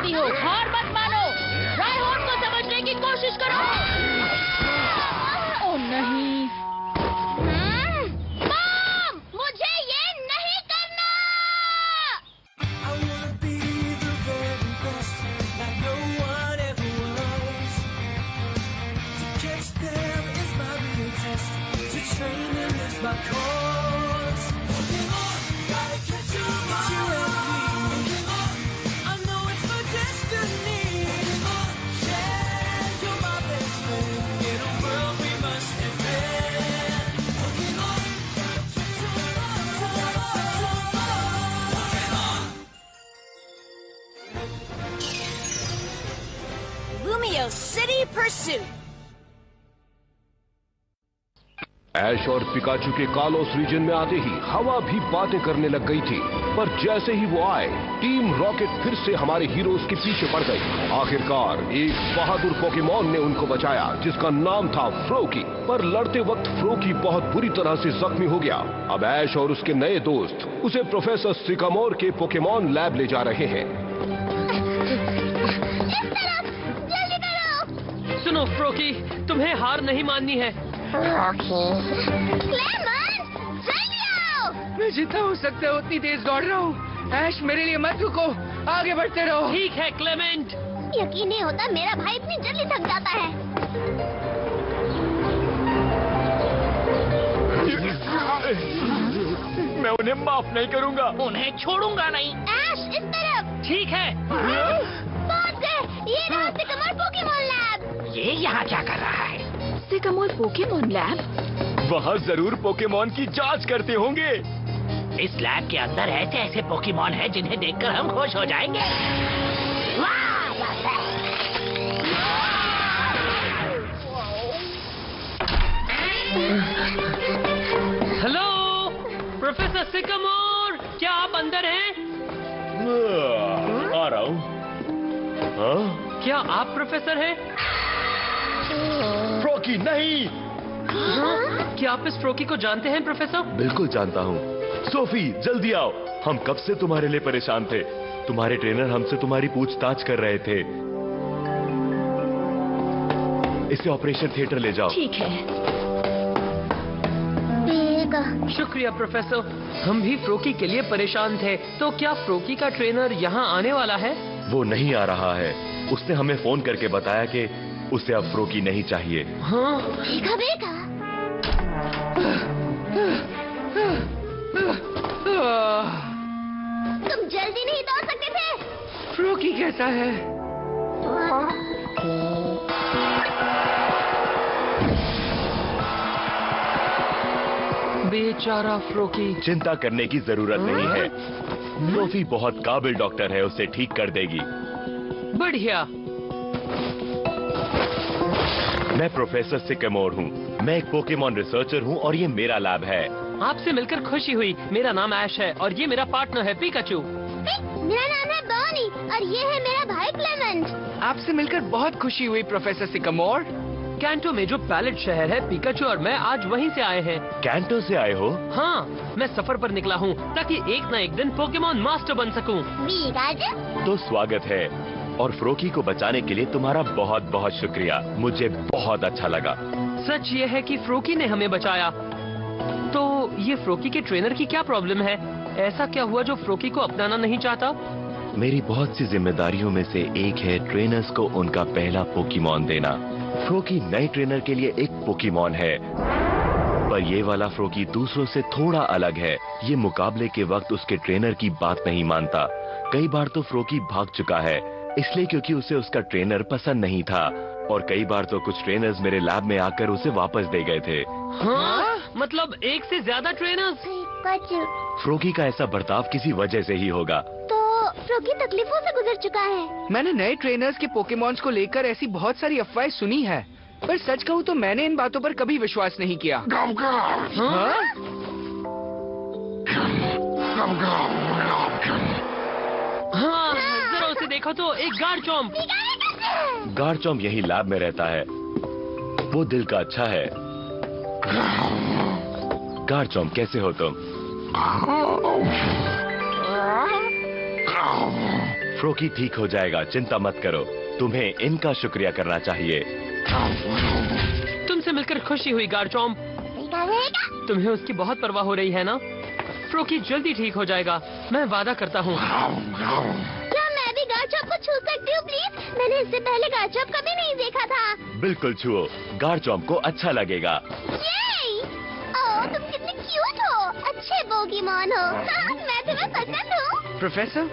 सकती हो। हार मत मानो, रायहोर्न को समझने की कोशिश करो। ओह नहीं, मॉम, मुझे ये नहीं करना। Lumio City Pursuit. ऐश और पिकाचू के कालोस रीजन में आते ही हवा भी बातें करने लग गई थी, पर जैसे ही वो आए, टीम रॉकेट फिर से हमारे हीरोज के पीछे पड़ गई। आखिरकार एक बहादुर पोकेमॉन ने उनको बचाया, जिसका नाम था फ्रोकी। पर लड़ते वक्त फ्रोकी बहुत बुरी तरह से जख्मी हो गया। अब ऐश और उसके नए दोस्त उसे प्रोफेसर सिकामोर के पोकेमॉन लैब ले जा रहे हैं। सुनो फ्रोकी, तुम्हें हार नहीं माननी है। जल्दी आओ। मैं जितना हो सकता है उतनी तेज दौड़ रहा हूँ। ऐश, मेरे लिए मत रुको, आगे बढ़ते रहो। ठीक है क्लेमेंट। यकीन नहीं होता मेरा भाई इतनी जल्दी थक जाता है। मैं उन्हें माफ नहीं करूंगा। उन्हें छोड़ूंगा नहीं। ऐश, इस तरफ। ठीक है। पहुंच गए। ये रहा सिकामोर पोकेमॉन लैब। ये यहाँ क्या कर रहा है? Sycamore Pokemon lab? वहाँ जरूर पोकेमॉन की जांच करते होंगे। इस लैब के अंदर ऐसे ऐसे पोकेमॉन हैं जिन्हें देखकर हम खुश हो जाएंगे। हेलो प्रोफेसर सिकामोर, क्या आप अंदर हैं? आ रहा हूँ। क्या आप प्रोफेसर हैं? फ्रोकी नहीं। क्या आप इस फ्रोकी को जानते हैं प्रोफेसर? बिल्कुल जानता हूँ। सोफी, जल्दी आओ। हम कब से तुम्हारे लिए परेशान थे। तुम्हारे ट्रेनर हमसे तुम्हारी पूछताछ कर रहे थे। इसे ऑपरेशन थिएटर ले जाओ। ठीक है। शुक्रिया प्रोफेसर, हम भी फ्रोकी के लिए परेशान थे। तो क्या फ्रोकी का ट्रेनर यहाँ आने वाला है? वो नहीं आ रहा है। उसने हमें फोन करके बताया कि उसे अब फ्रोकी नहीं चाहिए। हाँ? बेगा। तुम जल्दी नहीं दौड़ सकते थे? फ्रोकी कैसा है? बेचारा फ्रोकी। चिंता करने की जरूरत नहीं है। सोफी बहुत काबिल डॉक्टर है, उसे ठीक कर देगी। बढ़िया। मैं प्रोफेसर सिकामोर हूँ। मैं एक पोकेमॉन रिसर्चर हूँ और ये मेरा लैब है। आपसे मिलकर खुशी हुई। मेरा नाम ऐश है और ये मेरा पार्टनर है पिकाचू। मेरा नाम है बॉनी और ये है मेरा भाई क्लेमेंट। आपसे मिलकर बहुत खुशी हुई प्रोफेसर सिकामोर। कैंटो में जो पैलेट शहर है, पिकाचू और मैं आज वहीं से आए हैं। कैंटो से आए हो? हाँ, मैं सफर पर निकला हूँ ताकि एक न एक दिन पोकेमॉन मास्टर बन सकूँ। तो स्वागत है और फ्रोकी को बचाने के लिए तुम्हारा बहुत बहुत शुक्रिया। मुझे बहुत अच्छा लगा। सच ये है कि फ्रोकी ने हमें बचाया। तो ये फ्रोकी के ट्रेनर की क्या प्रॉब्लम है? ऐसा क्या हुआ जो फ्रोकी को अपनाना नहीं चाहता? मेरी बहुत सी जिम्मेदारियों में से एक है ट्रेनर्स को उनका पहला पोकेमॉन देना। फ्रोकी नए ट्रेनर के लिए एक पोकेमॉन है, पर ये वाला फ्रोकी दूसरों से थोड़ा अलग है। ये मुकाबले के वक्त उसके ट्रेनर की बात नहीं मानता। कई बार तो फ्रोकी भाग चुका है, इसलिए क्योंकि उसे उसका ट्रेनर पसंद नहीं था। और कई बार तो कुछ ट्रेनर्स मेरे लैब में आकर उसे वापस दे गए थे। हाँ? मतलब एक से ज्यादा ट्रेनर्स? फ्रोकी का ऐसा बर्ताव किसी वजह से ही होगा। तो फ्रोकी तकलीफों से गुजर चुका है। मैंने नए ट्रेनर्स के पोकेमॉन्स को लेकर ऐसी बहुत सारी अफवाहें सुनी है, पर सच कहूँ तो मैंने इन बातों पर कभी विश्वास नहीं किया। हाँ? हाँ, जरा उसे देखो तो, एक गार्चॉम्प। गार्चॉम्प यही लैब में रहता है। वो दिल का अच्छा है। गार्चॉम्प, कैसे हो तुम? फ्रोकी ठीक हो जाएगा, चिंता मत करो। तुम्हें इनका शुक्रिया करना चाहिए। तुमसे मिलकर खुशी हुई गार्चॉम्प। तुम्हें उसकी बहुत परवाह हो रही है ना? फ्रोकी जल्दी ठीक हो जाएगा, मैं वादा करता हूँ। क्या मैं भी गार्चॉम्प को छू सकती हूँ प्लीज? मैंने इससे पहले गार्चॉम्प कभी नहीं देखा था। बिल्कुल छुओ, गार्चॉम्प को अच्छा लगेगा। ये! ओह, तुम कितने क्यूट हो, अच्छे पोकेमॉन हो। मैं तुम्हें पसंद हूँ। प्रोफेसर,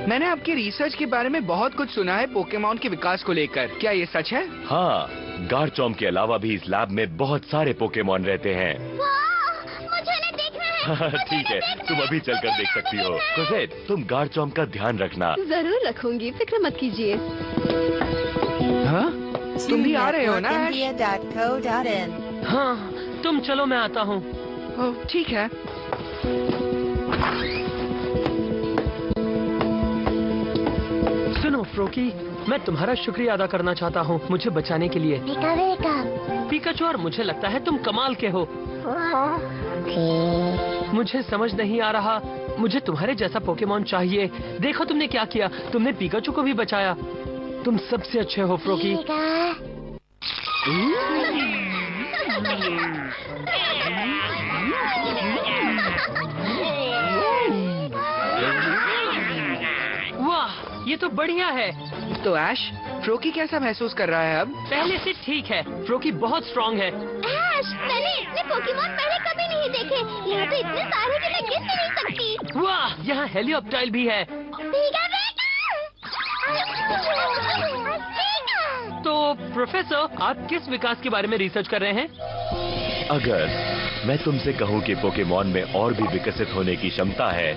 मैंने आपकी रिसर्च के बारे में बहुत कुछ सुना है पोकेमॉन के विकास को लेकर। क्या ये सच है? हाँ, गार्चॉम्प के अलावा भी इस लैब में बहुत सारे पोकेमॉन रहते हैं। वाह, मुझे उन्हें देखना है। ठीक है, तुम अभी चलकर देख सकती हो। कोसेट, तुम गार्चॉम्प का ध्यान रखना। जरूर रखूंगी, फिक्र मत कीजिए। हाँ? तुम भी आ रहे हो ना? ऐश? Networkindia.co.in हाँ, तुम चलो, मैं आता हूँ। ओह, ठीक है। सुनो फ्रोकी, मैं तुम्हारा शुक्रिया अदा करना चाहता हूँ मुझे बचाने के लिए। पिकाचू, और मुझे लगता है तुम कमाल के हो। मुझे समझ नहीं आ रहा, मुझे तुम्हारे जैसा पोकेमॉन चाहिए। देखो तुमने क्या किया, तुमने पिकाचू को भी बचाया। तुम सबसे अच्छे हो फ्रोकी। वाह, ये तो बढ़िया है। तो ऐश, फ्रोकी कैसा महसूस कर रहा है अब? पहले से ठीक है, फ्रोकी बहुत स्ट्रांग है। ऐश, मैंने इतने पोकेमॉन पहले कभी नहीं देखे। यहाँ तो इतने सारे कि मैं गिन भी नहीं सकती। वाह, यहाँ हेलियोप्टाइल भी है। तो प्रोफेसर, आप किस विकास के बारे में रिसर्च कर रहे हैं? अगर मैं तुमसे कहूँ कि पोकेमॉन में और भी विकसित होने की क्षमता है,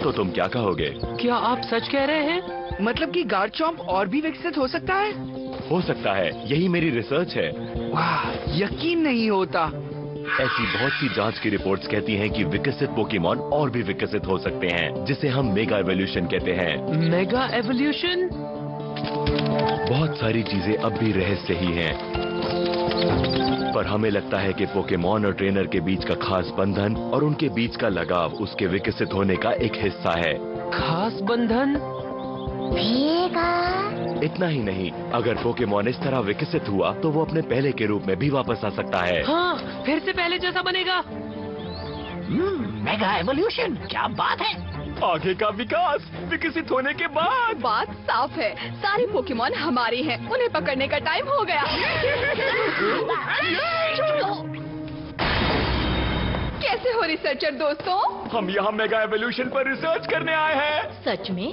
तो तुम क्या कहोगे? क्या आप सच कह रहे हैं? मतलब कि गार्चॉम्प और भी विकसित हो सकता है? हो सकता है, यही मेरी रिसर्च है। वाह, यकीन नहीं होता। ऐसी बहुत सी जांच की रिपोर्ट्स कहती हैं कि विकसित पोकेमॉन और भी विकसित हो सकते हैं, जिसे हम मेगा एवोल्यूशन कहते हैं। Mega evolution? बहुत सारी चीजें अब भी रहस्य ही हैं, पर हमें लगता है कि पोकेमॉन और ट्रेनर के बीच का खास बंधन और उनके बीच का लगाव उसके विकसित होने का एक हिस्सा है। खास बंधन? इतना ही नहीं, अगर पोकेमॉन इस तरह विकसित हुआ तो वो अपने पहले के रूप में भी वापस आ सकता है। हाँ, फिर से पहले जैसा बनेगा। मेगा एवोल्यूशन, क्या बात है। आगे का विकास विकसित होने के बाद। बात साफ है, सारे पोकेमॉन हमारे हैं, उन्हें पकड़ने का टाइम हो गया। कैसे हो रिसर्चर दोस्तों? हम यहाँ मेगा एवोल्यूशन पर रिसर्च करने आए हैं। सच में?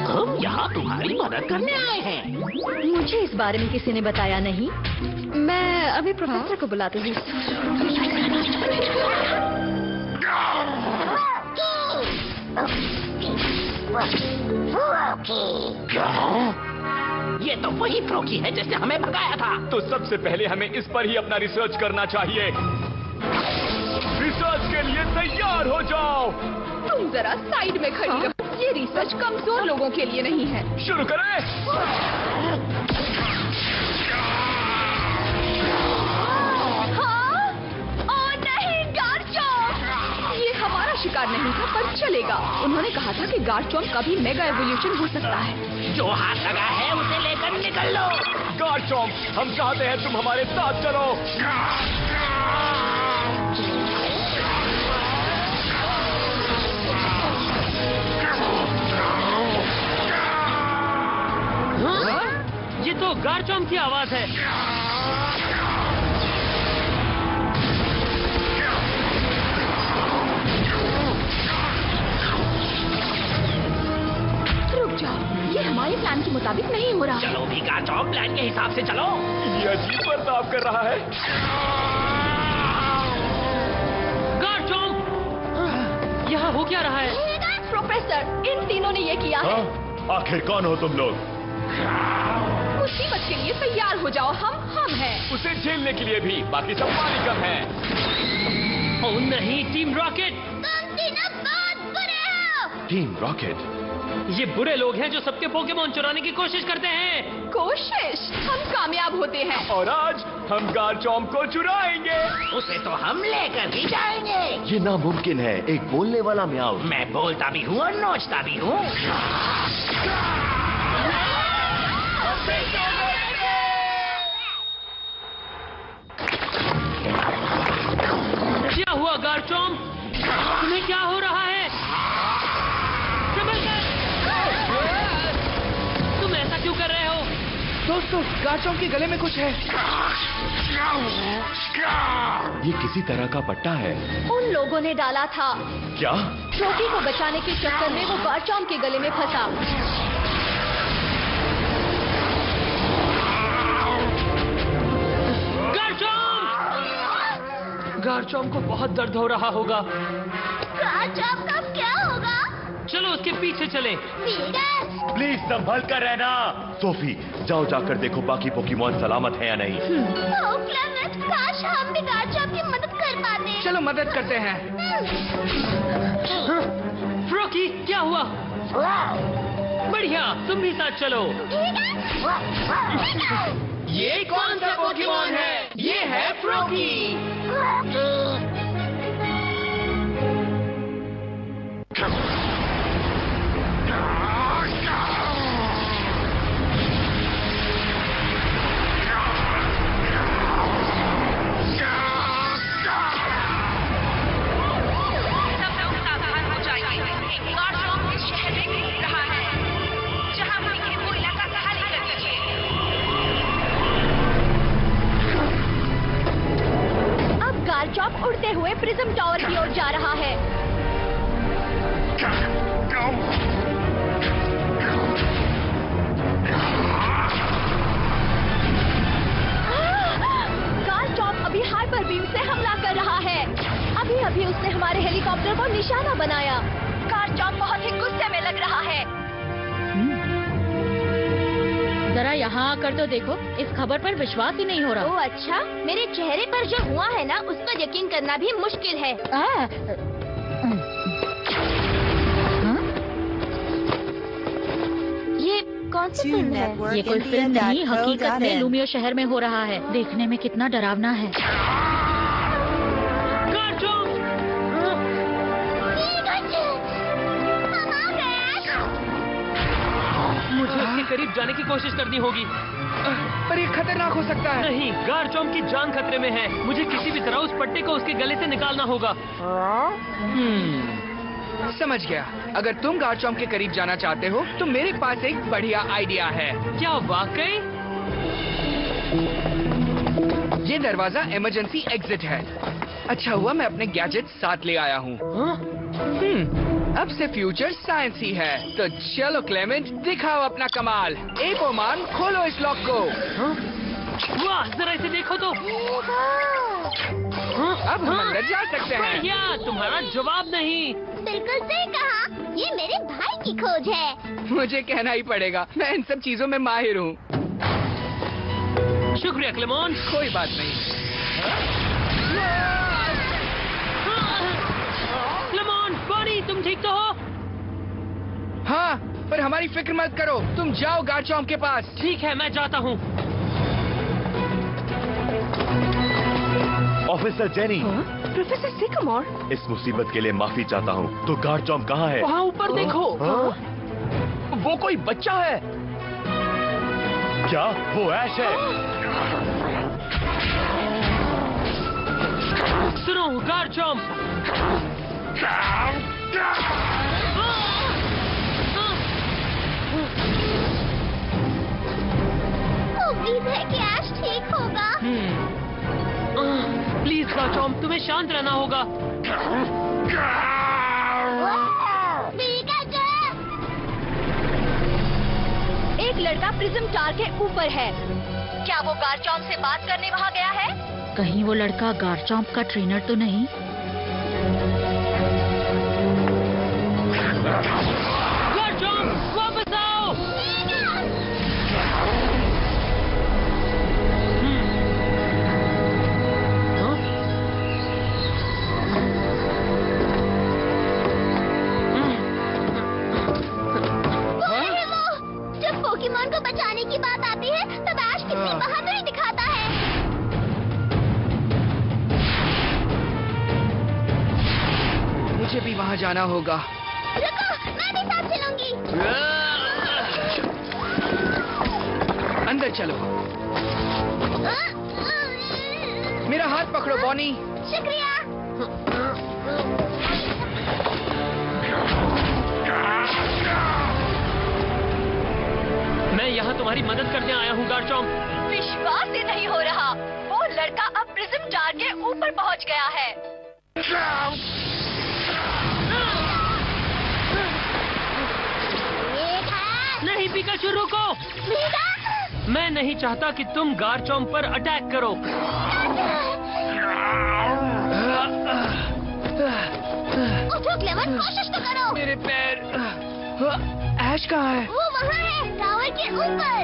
हम यहाँ तुम्हारी मदद करने आए हैं। मुझे इस बारे में किसी ने बताया नहीं। मैं अभी प्रोफेसर को बुलाती हूँ। ये तो वही फ्रोकी है जिसने हमें भगाया था। तो सबसे पहले हमें इस पर ही अपना रिसर्च करना चाहिए। रिसर्च के लिए तैयार हो जाओ। तुम जरा साइड में खड़ी रहो, ये रिसर्च कमजोर लोगों के लिए नहीं है। शुरू करें। हाँ? ओ नहीं, गार्चॉम्प! ये हमारा शिकार नहीं था, पर चलेगा। उन्होंने कहा था कि गार्चॉम्प का भी मेगा एवोल्यूशन हो सकता है। जो हाथ लगा है उसे लेकर निकल लो। गार्चॉम्प, हम चाहते हैं तुम हमारे साथ चलो। हाँ? ये तो गार्चॉम्प की आवाज है। रुक जाओ, ये हमारे प्लान के मुताबिक नहीं हो रहा। चलो भी गार्चॉम्प, प्लान के हिसाब से चलो। ये अजीब बर्ताव कर रहा है। गार्चॉम्प, यहाँ हो क्या रहा है? प्रोफेसर, इन तीनों ने ये किया है। आखिर कौन हो तुम लोग? मुसीबत के लिए तैयार हो जाओ, हम हैं। उसे झेलने के लिए भी, बाकी सब पानी कम है। ओह नहीं, टीम रॉकेट! तुम तीनों बहुत बुरे हो। टीम रॉकेट, ये बुरे लोग हैं जो सबके पोकेमोन चुराने की कोशिश करते हैं। कोशिश, हम कामयाब होते हैं। और आज हम गारचॉम्प को चुराएंगे। उसे तो हम लेकर ही जाएंगे। ये नामुमकिन है, एक बोलने वाला म्याऊ। मैं बोलता भी हूँ और नोचता भी हूँ। क्या हुआ गारचॉम्प? तुम्हें क्या हो रहा है? संभल कर! तुम ऐसा क्यों कर रहे हो? दोस्तों, गारचॉम्प के गले में कुछ है। ये किसी तरह का पट्टा है। उन लोगों ने डाला था। क्या? फ्रोकी को बचाने के चक्कर में वो गारचॉम्प के गले में फंसा। गारचॉम्प को बहुत दर्द हो रहा होगा। गारचॉम्प का क्या होगा? चलो उसके पीछे चलें। वीगस! प्लीज संभल कर रहना। सोफी, जाओ जाकर देखो बाकी पोकेमॉन सलामत है या नहीं। ओह क्लेमेंट, काश हम भी गारचॉम्प की मदद कर पाते। चलो मदद करते हैं। फ्रोकी, क्या हुआ? बढ़िया, तुम भी साथ चलो। ये कौन सा पोकेमॉन है? ये है फ्रोकी। गारचॉम्प उड़ते हुए प्रिज्म टावर की ओर जा रहा है। गारचॉम्प अभी हाइपर बीम से हमला कर रहा है। अभी अभी उसने हमारे हेलीकॉप्टर को निशाना बनाया। गारचॉम्प बहुत ही गुस्से में लग रहा है। जरा यहाँ आकर तो देखो, इस खबर पर विश्वास ही नहीं हो रहा। ओह अच्छा, मेरे चेहरे पर जो हुआ है ना, उस पर यकीन करना भी मुश्किल है। ये कौन सी फिल्म है? ये कोई फिल्म नहीं, हकीकत में लूमियो शहर में हो रहा है। देखने में कितना डरावना है। मुझे उसके करीब जाने की कोशिश करनी होगी। पर ये खतरनाक हो सकता है। नहीं, गारचॉम्प की जान खतरे में है। मुझे किसी भी तरह उस पट्टे को उसके गले से निकालना होगा। समझ गया। अगर तुम गारचॉम्प के करीब जाना चाहते हो तो मेरे पास एक बढ़िया आइडिया है। क्या वाकई? ये दरवाजा इमरजेंसी एग्जिट है। अच्छा हुआ मैं अपने गैजेट साथ ले आया हूँ। अब से फ्यूचर साइंस ही है। तो चलो क्लेमेंट, दिखाओ अपना कमाल। एपोमान, खोलो इस लॉक को। वाह, जरा इसे देखो तो। अब हम अंदर जा सकते हैं। बढ़िया, तुम्हारा जवाब नहीं। बिल्कुल सही कहा, ये मेरे भाई की खोज है। मुझे कहना ही पड़ेगा, मैं इन सब चीजों में माहिर हूँ। शुक्रिया क्लेमोन। कोई बात नहीं। क्लेमोन, बॉनी, तुम ठीक तो हो? हाँ, पर हमारी फिक्र मत करो। तुम जाओ गारचॉम्प के पास। ठीक है, मैं जाता हूँ। Officer jenny. प्रोफेसर सिकामोर, इस मुसीबत के लिए माफी चाहता हूँ। तो गारचॉम्प कहाँ है? वहाँ ऊपर देखो। वो कोई बच्चा है क्या? वो ऐश है। सुनो गारचॉम्प। उम्मीद है कि ऐश ठीक होगा। प्लीज गारचॉम्प, तुम्हें शांत रहना होगा। एक लड़का प्रिज्म टावर के ऊपर है। क्या वो गारचॉम्प से बात करने वहाँ गया है? कहीं वो लड़का गारचॉम्प का ट्रेनर तो नहीं? गारचॉम्प, वापस आओ। मुझे भी वहाँ जाना होगा। रुको, मैं भी साथ चलूंगी। अंदर चलो। मेरा हाथ पकड़ो बॉनी। शुक्रिया। मैं यहाँ तुम्हारी मदद करने आया हूँ गार्चॉम्प। विश्वास ही नहीं हो रहा, वो लड़का अब प्रिज्म टार के ऊपर पहुंच गया है। नहीं पिकाचू, रुको। मैं नहीं चाहता कि तुम गार्चॉम्प पर अटैक करो। उठो क्लेमेंट, कोशिश तो करो। मेरे पैर। ऐश कहाँ है? वो वहाँ है, टावर के ऊपर।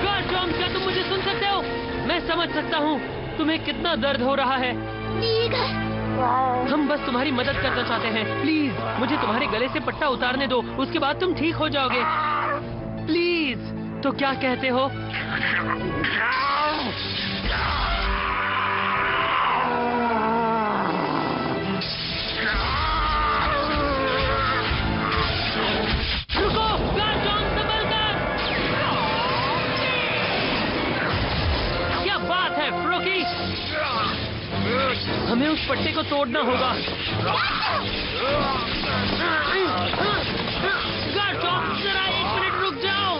गार्चॉम्प, क्या तुम मुझे सुन सकते हो? मैं समझ सकता हूँ तुम्हें कितना दर्द हो रहा है। ठीक है। हम बस तुम्हारी मदद करना चाहते हैं। प्लीज मुझे तुम्हारे गले से पट्टा उतारने दो, उसके बाद तुम ठीक हो जाओगे। प्लीज। तो क्या कहते हो? रुको, गार्चॉम्प, संभल कर। क्या बात है फ्रोकी, हमें उस पट्टे को तोड़ना होगा। गार्चॉम्प, जरा 1 मिनट रुक जाओ।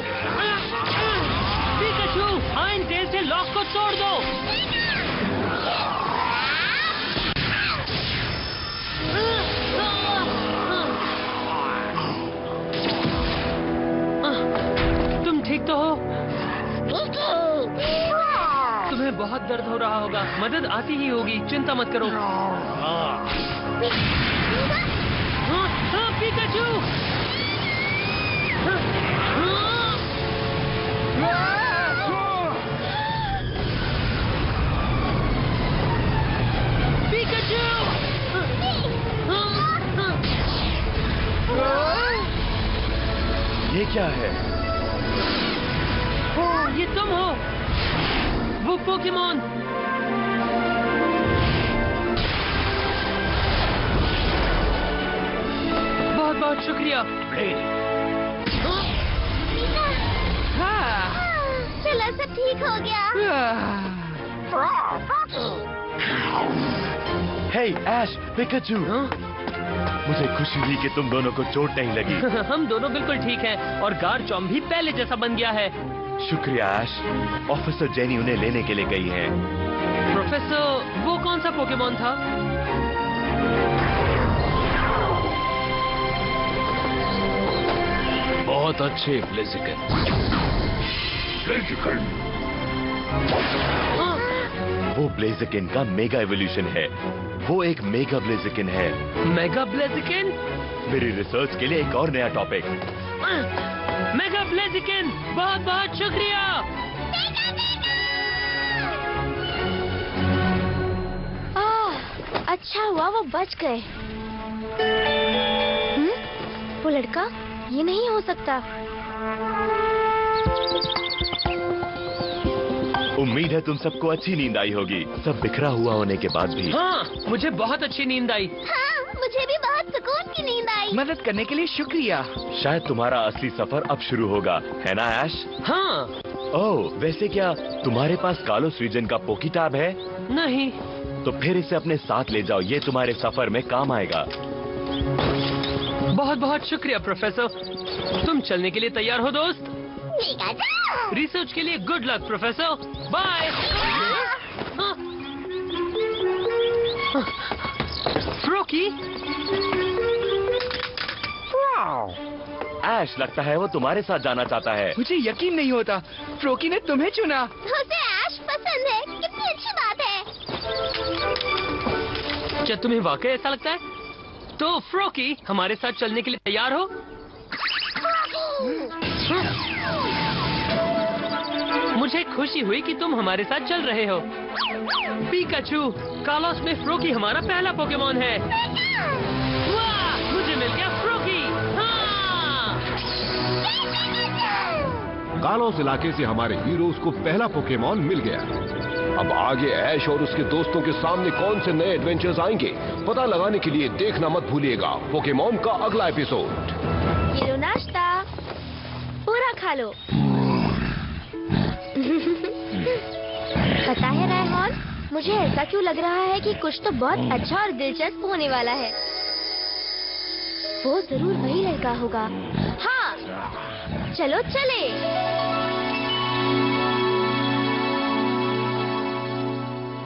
पिकाचू, आयन टेल से लॉक को तोड़ दो। तुम ठीक तो हो? तुम्हें बहुत दर्द हो रहा होगा, मदद आती ही होगी, चिंता मत करो। पिकाचू! पिकाचू! ये क्या है? ये तुम हो, वो पोकेमॉन। बहुत बहुत शुक्रिया। हाँ। चलो, सब ठीक हो गया। हे ऐश, पिकाचू, मुझे खुशी हुई कि तुम दोनों को चोट नहीं लगी। हम दोनों बिल्कुल ठीक हैं और गार्चॉम्प भी पहले जैसा बन गया है। शुक्रिया ऐश। ऑफिसर जेनी उन्हें लेने के लिए गई हैं। प्रोफेसर, वो कौन सा पोकेमॉन था? बहुत अच्छे ब्लेजिकन। वो ब्लेजिकन का मेगा एवोल्यूशन है। वो एक मेगा ब्लेजिकन है। मेगा ब्लेजिकन? मेरी रिसर्च के लिए एक और नया टॉपिक। मेगा ब्लेजिकन, बहुत बहुत शुक्रिया। अच्छा हुआ वो बच गए। वो लड़का, ये नहीं हो सकता। उम्मीद है तुम सबको अच्छी नींद आई होगी, सब बिखरा हुआ होने के बाद भी। हाँ, मुझे बहुत अच्छी नींद आई। हाँ, मुझे भी बहुत सुकून की नींद आई। मदद करने के लिए शुक्रिया। शायद तुम्हारा असली सफर अब शुरू होगा, है ना ऐश? हाँ। ओह, वैसे क्या तुम्हारे पास कालोस रीजन का पोकीटैब है? नहीं। तो फिर इसे अपने साथ ले जाओ, ये तुम्हारे सफर में काम आएगा। बहुत बहुत शुक्रिया प्रोफेसर। तुम चलने के लिए तैयार हो दोस्त? रिसर्च के लिए गुड लक प्रोफेसर। बाय। फ्रोकी? ऐश, लगता है वो तुम्हारे साथ जाना चाहता है। मुझे यकीन नहीं होता, फ्रोकी ने तुम्हें चुना। उसे ऐश पसंद है, कितनी अच्छी बात है। क्या तुम्हें वाकई ऐसा लगता है? तो फ्रोकी, हमारे साथ चलने के लिए तैयार हो? मुझे खुशी हुई कि तुम हमारे साथ चल रहे हो। पिकाचू, कालोस में फ्रोकी हमारा पहला पोकेमॉन है। वाह, मुझे मिल गया फ्रोकी। हाँ! कालोस इलाके से हमारे हीरोज को पहला पोकेमॉन मिल गया अब आगे ऐश और उसके दोस्तों के सामने कौन से नए एडवेंचर्स आएंगे, पता लगाने के लिए देखना मत भूलिएगा पोकेमॉन का अगला एपिसोड। ये लो नाश्ता, पूरा खा लो। पता है रेहमान, मुझे ऐसा क्यों लग रहा है कि कुछ तो बहुत अच्छा और दिलचस्प होने वाला है। वो जरूर वही लड़का होगा। हाँ, चलो चले।